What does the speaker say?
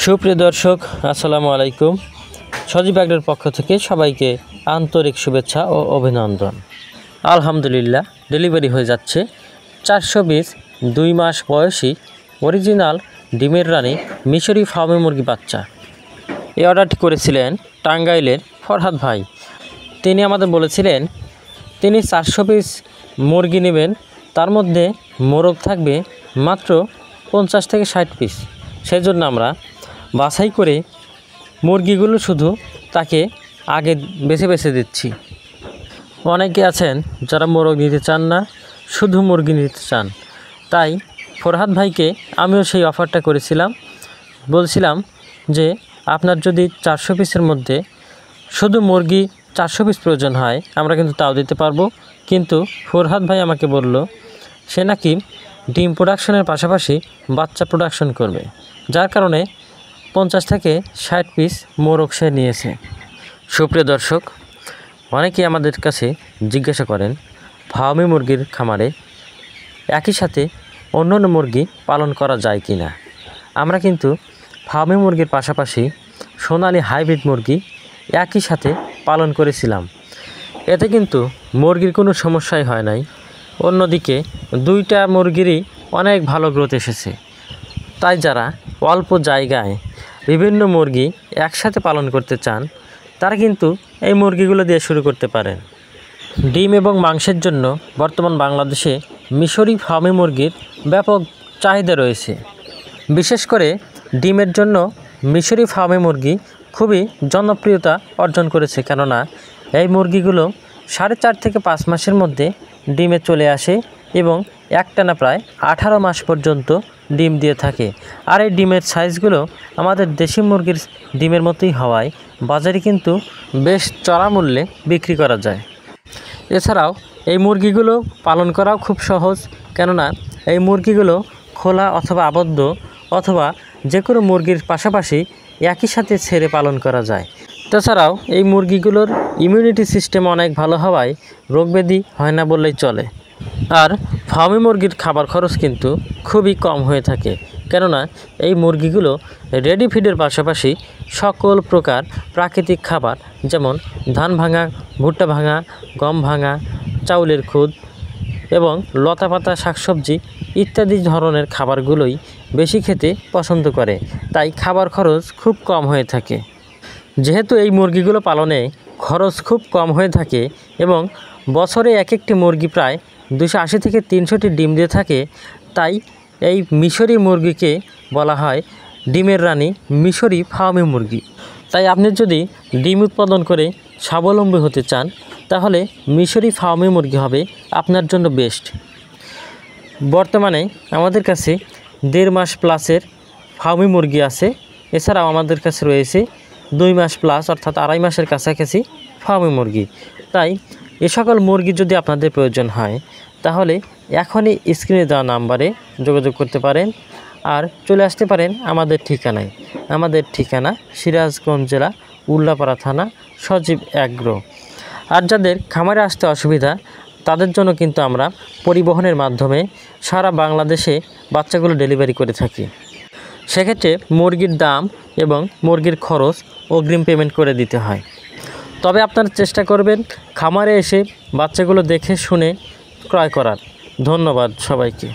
সুপ্রিয় দর্শক, আসসালামু আলাইকুম। সজীব এগ্রোর পক্ষ থেকে সবাইকে আন্তরিক শুভেচ্ছা ও অভিনন্দন। আলহামদুলিল্লাহ, ডেলিভারি হয়ে যাচ্ছে 420 2 মাস বয়সী অরিজিনাল ডিমের রানী মিশরি ফার্মে মুরগি বাচ্চা। এই অর্ডারটি করেছিলেন টাঙ্গাইলের ফরহাদ ভাই। তিনি আমাদের বলেছিলেন তিনি 400 পিস মুরগি নেবেন, তার মধ্যে মোরগ থাকবে মাত্র 50 থেকে 60 পিস। সেজন্য আমরা বাছাই করে মুরগিগুলো শুধু তাকে আগে বেছে বেছে দিচ্ছি। অনেকে আছেন যারা মোরগ নিতে চান না, শুধু মুরগি নিতে চান। তাই ফরহাদ ভাইকে আমিও সেই অফারটা করেছিলাম। বলছিলাম যে আপনার যদি 400 পিসের মধ্যে শুধু মুরগি 400 পিস প্রয়োজন হয়, আমরা কিন্তু তাও দিতে পারবো। কিন্তু ফরহাদ ভাই আমাকে বলল সে নাকি ডিম প্রোডাকশনের পাশাপাশি বাচ্চা প্রোডাকশন করবে, যার কারণে 50 থেকে 60 পিস মোরগ সে নিয়েছে। সুপ্রিয় দর্শক, অনেকেই আমাদের কাছে জিজ্ঞাসা করেন ফার্মি মুরগির খামারে একই সাথে অন্যান্য মুরগি পালন করা যায় কি না। আমরা কিন্তু ফার্মি মুরগির পাশাপাশি সোনালী হাইব্রিড মুরগি একই সাথে পালন করেছিলাম। এতে কিন্তু মুরগির কোনো সমস্যাই হয় নাই। অন্যদিকে দুইটা মুরগিরই অনেক ভালো গ্রোথ এসেছে। তাই যারা অল্প জায়গায় বিভিন্ন মুরগি একসাথে পালন করতে চান, তারা কিন্তু এই মুরগিগুলো দিয়ে শুরু করতে পারেন। ডিম এবং মাংসের জন্য বর্তমান বাংলাদেশে মিশরি ফার্মি মুরগির ব্যাপক চাহিদা রয়েছে। বিশেষ করে ডিমের জন্য মিশরি ফার্মি মুরগি খুবই জনপ্রিয়তা অর্জন করেছে, কেননা এই মুরগিগুলো 4.5 থেকে 5 মাসের মধ্যে ডিমে চলে আসে এবং একটানা প্রায় 18 মাস পর্যন্ত ডিম দিয়ে থাকে। আর এই ডিমের সাইজগুলো আমাদের দেশি মুরগির ডিমের মতোই হওয়ায় বাজারে কিন্তু বেশ চড়া মূল্যে বিক্রি করা যায়। এছাড়াও এই মুরগিগুলো পালন করাও খুব সহজ, কেননা এই মুরগিগুলো খোলা অথবা আবদ্ধ অথবা যে কোনো মুরগির পাশাপাশি একই সাথে ছেড়ে পালন করা যায়। তাছাড়াও এই মুরগিগুলোর ইমিউনিটি সিস্টেম অনেক ভালো হওয়ায় রোগব্যাধি হয় না বললেই চলে। আর ফার্মি মুরগির খাবার খরচ কিন্তু খুবই কম হয়ে থাকে, কেননা এই মুরগিগুলো রেডি ফিডের পাশাপাশি সকল প্রকার প্রাকৃতিক খাবার, যেমন ধান ভাঙা, ভুট্টা ভাঙা, গম ভাঙা, চাউলের খুদ এবং লতাপাতা, শাকসবজি ইত্যাদি ধরনের খাবারগুলোই বেশি খেতে পছন্দ করে। তাই খাবার খরচ খুব কম হয়ে থাকে। যেহেতু এই মুরগিগুলো পালনে খরচ খুব কম হয়ে থাকে এবং বছরে এক একটি মুরগি প্রায় 280 থেকে 300টি ডিম দিয়ে থাকে, তাই এই মিশরি মুরগিকে বলা হয় ডিমের রানী মিশরি ফার্মি মুরগি। তাই আপনি যদি ডিম উৎপাদন করে স্বাবলম্বী হতে চান, তাহলে মিশরি ফার্মি মুরগি হবে আপনার জন্য বেস্ট। বর্তমানে আমাদের কাছে 1.5 মাস প্লাসের ফার্মি মুরগি আছে। এছাড়াও আমাদের কাছে রয়েছে 2 মাস প্লাস অর্থাৎ 2.5 মাসের কাছাকাছি ফার্মি মুরগি। তাই এ সকল মুরগি যদি আপনাদের প্রয়োজন হয়, তাহলে এখনই স্ক্রিনে দেওয়া নাম্বারে যোগাযোগ করতে পারেন আর চলে আসতে পারেন আমাদের ঠিকানায়। আমাদের ঠিকানা সিরাজগঞ্জ জেলা, উল্লাপাড়া থানা, সজীব এগ্রো। আর যাদের খামারে আসতে অসুবিধা, তাদের জন্য কিন্তু আমরা পরিবহনের মাধ্যমে সারা বাংলাদেশে বাচ্চাগুলো ডেলিভারি করে থাকি। সেক্ষেত্রে মুরগির দাম এবং মুরগির খরচ অগ্রিম পেমেন্ট করে দিতে হয়। তবে আপনারা চেষ্টা করবেন খামারে এসে বাচ্চাগুলো দেখে শুনে ক্রয় করার। ধন্যবাদ সবাইকে।